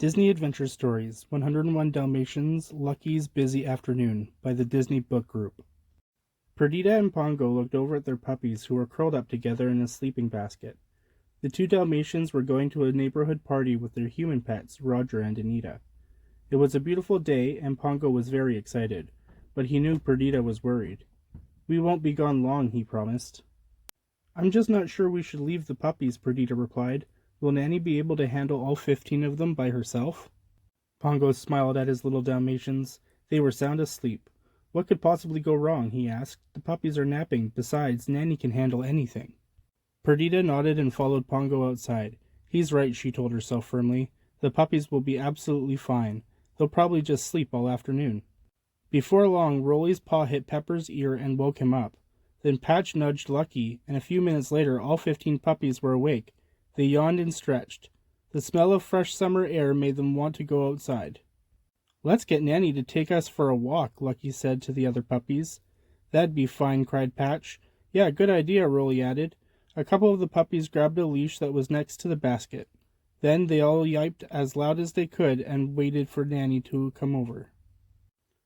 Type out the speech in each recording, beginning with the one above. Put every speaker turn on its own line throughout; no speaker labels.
Disney Adventure Stories 101 Dalmatians Lucky's Busy Afternoon by the Disney Book Group. Perdita and Pongo looked over at their puppies who were curled up together in a sleeping basket. The two Dalmatians were going to a neighborhood party with their human pets, Roger and Anita. It was a beautiful day and Pongo was very excited, but he knew Perdita was worried. "We won't be gone long," he promised. "I'm just not sure we should leave the puppies," Perdita replied. "Will Nanny be able to handle all 15 of them by herself?" Pongo smiled at his little Dalmatians. They were sound asleep. "What could possibly go wrong?" he asked. "The puppies are napping. Besides, Nanny can handle anything." Perdita nodded and followed Pongo outside. "He's right," she told herself firmly. "The puppies will be absolutely fine. They'll probably just sleep all afternoon." Before long, Rolly's paw hit Pepper's ear and woke him up. Then Patch nudged Lucky, and a few minutes later all 15 puppies were awake. They yawned and stretched. The smell of fresh summer air made them want to go outside. "Let's get Nanny to take us for a walk," Lucky said to the other puppies. "That'd be fine," cried Patch. "Yeah, good idea," Rolly added. A couple of the puppies grabbed a leash that was next to the basket. Then they all yiped as loud as they could and waited for Nanny to come over.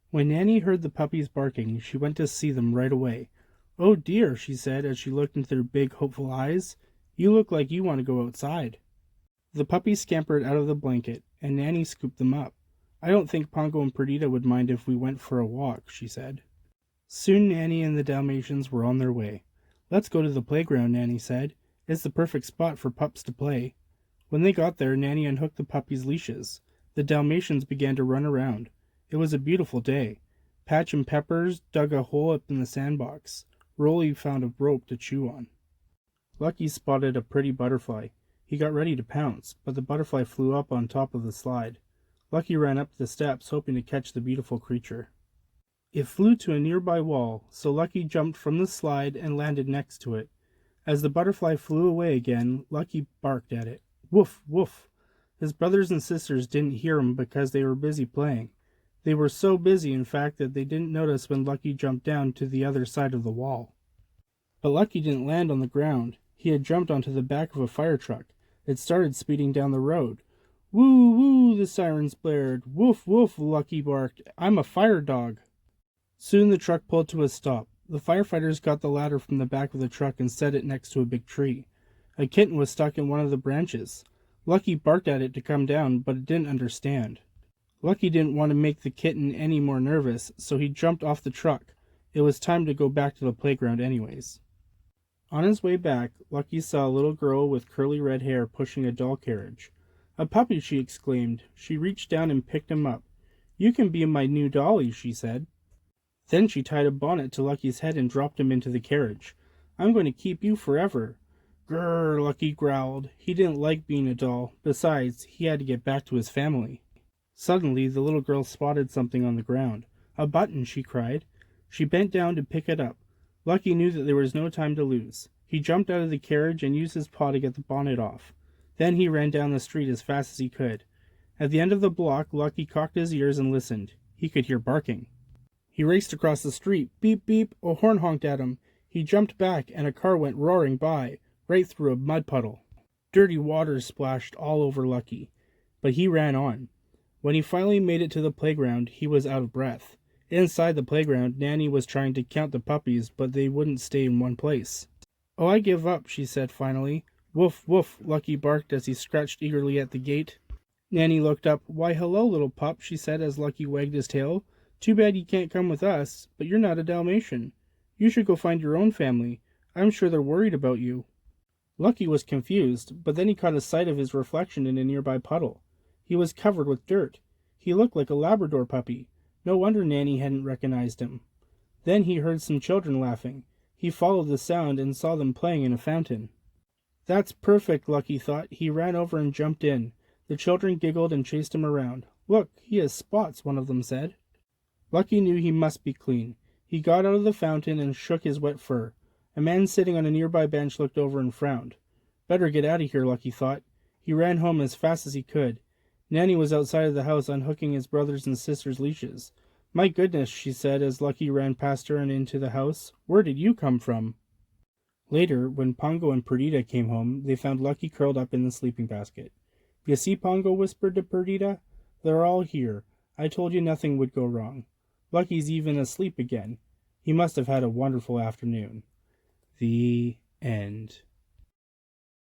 When Nanny heard the puppies barking, she went to see them right away. "Oh dear," she said as she looked into their big, hopeful eyes. "You look like you want to go outside." The puppies scampered out of the blanket, and Nanny scooped them up. "I don't think Pongo and Perdita would mind if we went for a walk," she said. Soon Nanny and the Dalmatians were on their way. "Let's go to the playground," Nanny said. "It's the perfect spot for pups to play." When they got there, Nanny unhooked the puppies' leashes. The Dalmatians began to run around. It was a beautiful day. Patch and Peppers dug a hole up in the sandbox. Rolly found a rope to chew on. Lucky spotted a pretty butterfly. He got ready to pounce, but the butterfly flew up on top of the slide. Lucky ran up the steps, hoping to catch the beautiful creature. It flew to a nearby wall, so Lucky jumped from the slide and landed next to it. As the butterfly flew away again, Lucky barked at it. "Woof, woof!" His brothers and sisters didn't hear him because they were busy playing. They were so busy, in fact, that they didn't notice when Lucky jumped down to the other side of the wall. But Lucky didn't land on the ground. He had jumped onto the back of a fire truck. It started speeding down the road. "Woo, woo," the sirens blared. "Woof, woof," Lucky barked. "I'm a fire dog." Soon the truck pulled to a stop. The firefighters got the ladder from the back of the truck and set it next to a big tree. A kitten was stuck in one of the branches. Lucky barked at it to come down, but it didn't understand. Lucky didn't want to make the kitten any more nervous, so he jumped off the truck. It was time to go back to the playground anyways. On his way back, Lucky saw a little girl with curly red hair pushing a doll carriage. "A puppy," she exclaimed. She reached down and picked him up. "You can be my new dolly," she said. Then she tied a bonnet to Lucky's head and dropped him into the carriage. "I'm going to keep you forever." "Grrr," Lucky growled. He didn't like being a doll. Besides, he had to get back to his family. Suddenly, the little girl spotted something on the ground. "A button," she cried. She bent down to pick it up. Lucky knew that there was no time to lose. He jumped out of the carriage and used his paw to get the bonnet off. Then he ran down the street as fast as he could. At the end of the block, Lucky cocked his ears and listened. He could hear barking. He raced across the street. Beep, beep, a horn honked at him. He jumped back, and a car went roaring by, right through a mud puddle. Dirty water splashed all over Lucky, but he ran on. When he finally made it to the playground, he was out of breath. Inside the playground, Nanny was trying to count the puppies, but they wouldn't stay in one place. "Oh, I give up," she said finally. "Woof, woof," Lucky barked as he scratched eagerly at the gate. Nanny looked up. "Why, hello, little pup," she said as Lucky wagged his tail. "Too bad you can't come with us, but you're not a Dalmatian. You should go find your own family. I'm sure they're worried about you." Lucky was confused, but then he caught a sight of his reflection in a nearby puddle. He was covered with dirt. He looked like a Labrador puppy. No wonder Nanny hadn't recognized him. Then he heard some children laughing. He followed the sound and saw them playing in a fountain. "That's perfect," Lucky thought. He ran over and jumped in. The children giggled and chased him around. "Look, he has spots," one of them said. Lucky knew he must be clean. He got out of the fountain and shook his wet fur. A man sitting on a nearby bench looked over and frowned. "Better get out of here," Lucky thought. He ran home as fast as he could. Nanny was outside of the house unhooking his brothers and sisters' leashes. "My goodness," she said as Lucky ran past her and into the house. "Where did you come from?" Later, when Pongo and Perdita came home, they found Lucky curled up in the sleeping basket. You see, Pongo whispered to Perdita. They're all here. I told you nothing would go wrong. Lucky's even asleep again. He must have had a wonderful afternoon. The end.